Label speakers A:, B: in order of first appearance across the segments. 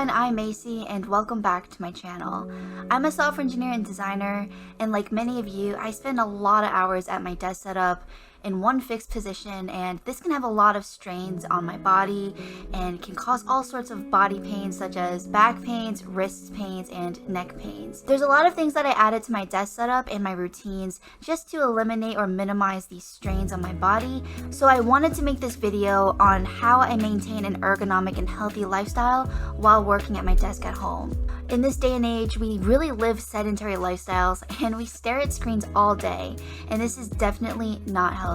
A: everyone, I'm 𝗖𝗍 and welcome back to my channel. I'm a software engineer and designer, and like many of you, I spend a lot of hours at my desk setup in one fixed position, and this can have a lot of strains on my body and can cause all sorts of body pains such as back pains, wrist pains, and neck pains. There's a lot of things that I added to my desk setup and my routines just to eliminate or minimize these strains on my body, so I wanted to make this video on how I maintain an ergonomic and healthy lifestyle while working at my desk at home. In this day and age, we really live sedentary lifestyles and we stare at screens all day, and this is definitely not healthy.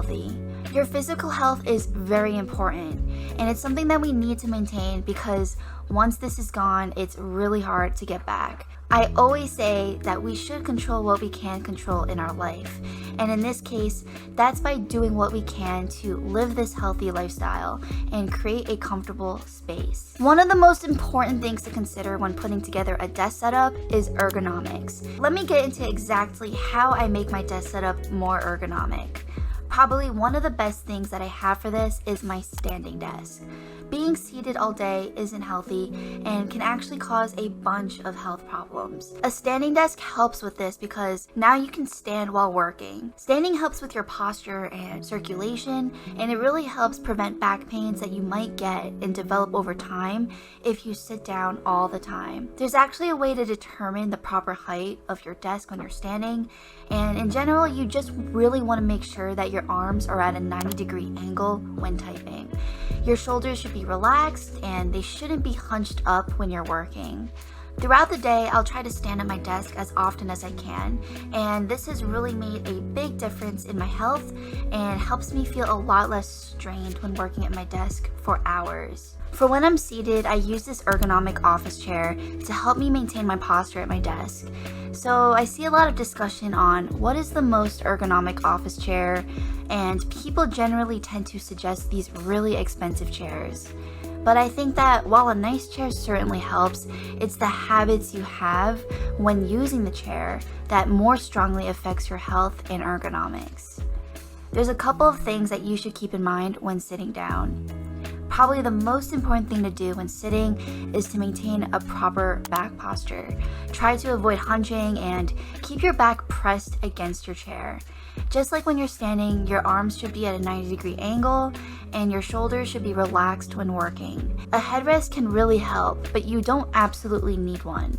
A: Your physical health is very important, and it's something that we need to maintain because once this is gone, it's really hard to get back. I always say that we should control what we can control in our life, and in this case, that's by doing what we can to live this healthy lifestyle and create a comfortable space. One of the most important things to consider when putting together a desk setup is ergonomics. Let me get into exactly how I make my desk setup more ergonomic. Probably one of the best things that I have for this is my standing desk. Being seated all day isn't healthy and can actually cause a bunch of health problems. A standing desk helps with this because now you can stand while working. Standing helps with your posture and circulation, and it really helps prevent back pains that you might get and develop over time if you sit down all the time. There's actually a way to determine the proper height of your desk when you're standing, and in general, you just really want to make sure that your arms are at a 90-degree angle when typing. Your shoulders should be relaxed and they shouldn't be hunched up when you're working. Throughout the day, I'll try to stand at my desk as often as I can, and this has really made a big difference in my health and helps me feel a lot less strained when working at my desk for hours. For when I'm seated, I use this ergonomic office chair to help me maintain my posture at my desk. So I see a lot of discussion on what is the most ergonomic office chair, and people generally tend to suggest these really expensive chairs. But I think that while a nice chair certainly helps, it's the habits you have when using the chair that more strongly affects your health and ergonomics. There's a couple of things that you should keep in mind when sitting down. Probably the most important thing to do when sitting is to maintain a proper back posture. Try to avoid hunching and keep your back pressed against your chair. Just like when you're standing, your arms should be at a 90-degree angle and your shoulders should be relaxed when working. A headrest can really help, but you don't absolutely need one.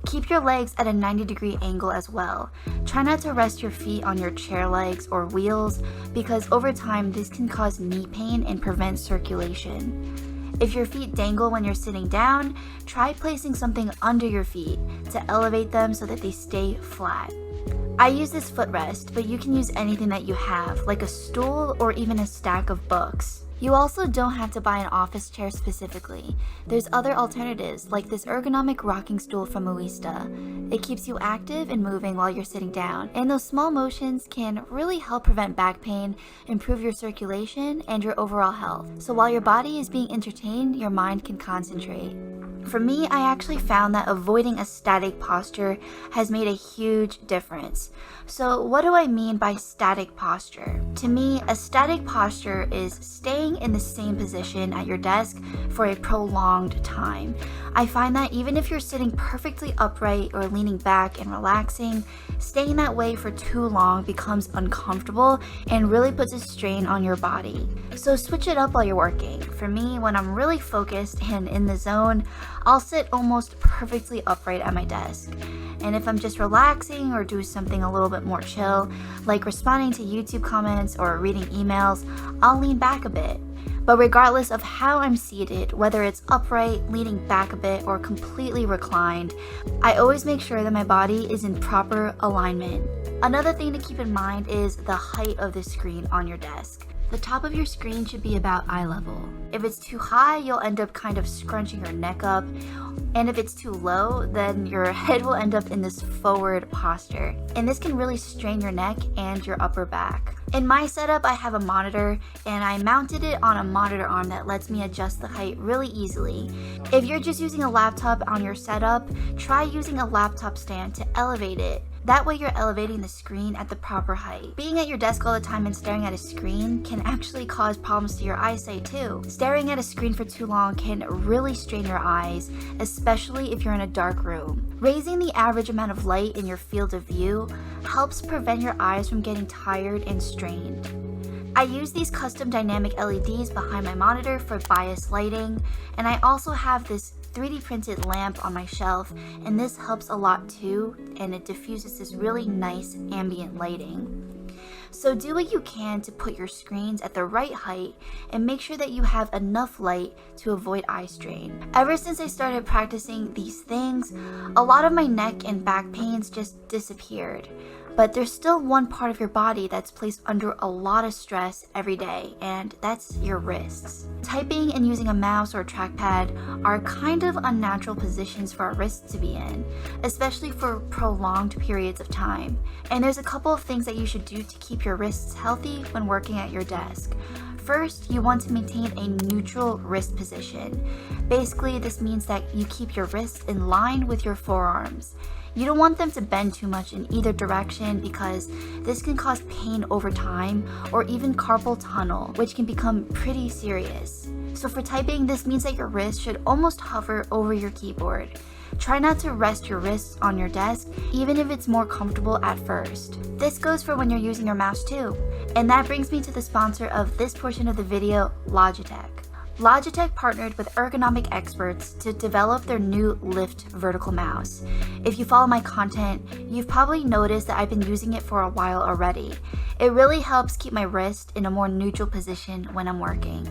A: Keep your legs at a 90-degree angle as well. Try not to rest your feet on your chair legs or wheels because over time this can cause knee pain and prevent circulation. If your feet dangle when you're sitting down, try placing something under your feet to elevate them so that they stay flat. I use this footrest, but you can use anything that you have, like a stool or even a stack of books. You also don't have to buy an office chair specifically. There's other alternatives, like this ergonomic rocking stool from 𝗿𝗏𝗏. It keeps you active and moving while you're sitting down, and those small motions can really help prevent back pain, improve your circulation, and your overall health. So while your body is being entertained, your mind can concentrate. For me, I actually found that avoiding a static posture has made a huge difference. So what do I mean by static posture? To me, a static posture is staying in the same position at your desk for a prolonged time. I find that even if you're sitting perfectly upright or leaning back and relaxing, staying that way for too long becomes uncomfortable and really puts a strain on your body. So switch it up while you're working. For me, when I'm really focused and in the zone, I'll sit almost perfectly upright at my desk. And if I'm just relaxing or doing something a little bit more chill, like responding to YouTube comments or reading emails, I'll lean back a bit. But regardless of how I'm seated, whether it's upright, leaning back a bit, or completely reclined, I always make sure that my body is in proper alignment. Another thing to keep in mind is the height of the screen on your desk. The top of your screen should be about eye level. If it's too high, you'll end up kind of scrunching your neck up, and if it's too low, then your head will end up in this forward posture, and this can really strain your neck and your upper back. In my setup, I have a monitor, and I mounted it on a monitor arm that lets me adjust the height really easily. If you're just using a laptop on your setup, try using a laptop stand to elevate it. That way you're elevating the screen at the proper height. Being at your desk all the time and staring at a screen can actually cause problems to your eyesight too. Staring at a screen for too long can really strain your eyes, especially if you're in a dark room. Raising the average amount of light in your field of view helps prevent your eyes from getting tired and strained. I use these custom dynamic LEDs behind my monitor for bias lighting, and I also have this 3D printed lamp on my shelf, and this helps a lot too, and it diffuses this really nice ambient lighting. So do what you can to put your screens at the right height and make sure that you have enough light to avoid eye strain. Ever since I started practicing these things, a lot of my neck and back pains just disappeared. But there's still one part of your body that's placed under a lot of stress every day, and that's your wrists. Typing and using a mouse or a trackpad are kind of unnatural positions for our wrists to be in, especially for prolonged periods of time. And there's a couple of things that you should do to keep your wrists healthy when working at your desk. First, you want to maintain a neutral wrist position. Basically, this means that you keep your wrists in line with your forearms. You don't want them to bend too much in either direction because this can cause pain over time or even carpal tunnel, which can become pretty serious. So for typing, this means that your wrist should almost hover over your keyboard. Try not to rest your wrists on your desk, even if it's more comfortable at first. This goes for when you're using your mouse too. And that brings me to the sponsor of this portion of the video, Logitech. Logitech partnered with ergonomic experts to develop their new Lift vertical mouse. If you follow my content, you've probably noticed that I've been using it for a while already. It really helps keep my wrist in a more neutral position when I'm working.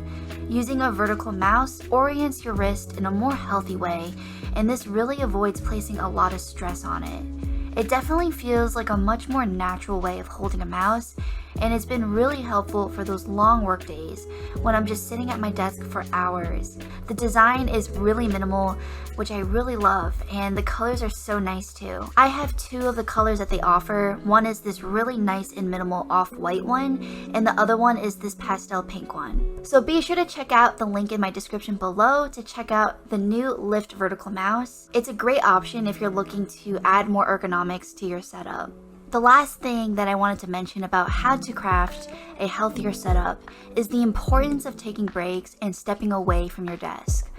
A: Using a vertical mouse orients your wrist in a more healthy way, and this really avoids placing a lot of stress on it. It definitely feels like a much more natural way of holding a mouse, and it's been really helpful for those long work days when I'm just sitting at my desk for hours. The design is really minimal, which I really love, and the colors are so nice too. I have two of the colors that they offer. One is this really nice and minimal off-white one, and the other one is this pastel pink one. So be sure to check out the link in my description below to check out the new Lift vertical mouse. It's a great option if you're looking to add more ergonomics to your setup. The last thing that I wanted to mention about how to craft a healthier setup is the importance of taking breaks and stepping away from your desk.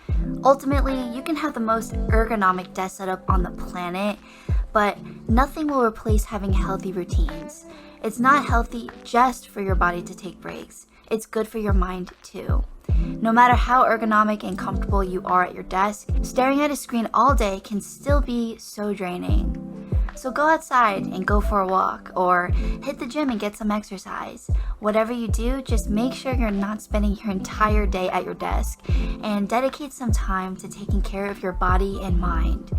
A: Ultimately, you can have the most ergonomic desk setup on the planet, but nothing will replace having healthy routines. It's not healthy just for your body to take breaks. It's good for your mind too. No matter how ergonomic and comfortable you are at your desk, staring at a screen all day can still be so draining. So go outside and go for a walk, or hit the gym and get some exercise. Whatever you do, just make sure you're not spending your entire day at your desk, and dedicate some time to taking care of your body and mind.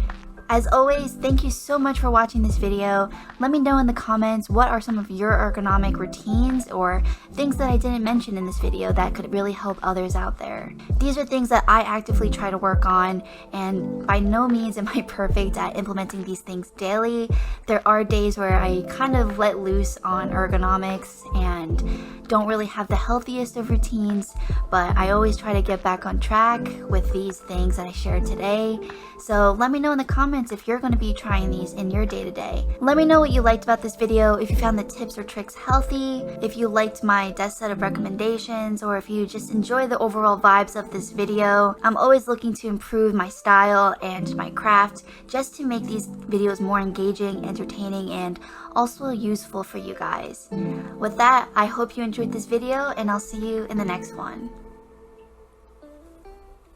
A: As always, thank you so much for watching this video. Let me know in the comments what are some of your ergonomic routines or things that I didn't mention in this video that could really help others out there. These are things that I actively try to work on, and by no means am I perfect at implementing these things daily. There are days where I kind of let loose on ergonomics and don't really have the healthiest of routines, but I always try to get back on track with these things that I shared today. So let me know in the comments if you're going to be trying these in your day-to-day. Let me know what you liked about this video, if you found the tips or tricks healthy, if you liked my desk setup recommendations, or if you just enjoy the overall vibes of this video. I'm always looking to improve my style and my craft just to make these videos more engaging, entertaining, and also useful for you guys. With that, I hope you enjoyed this video, and I'll see you in the next one.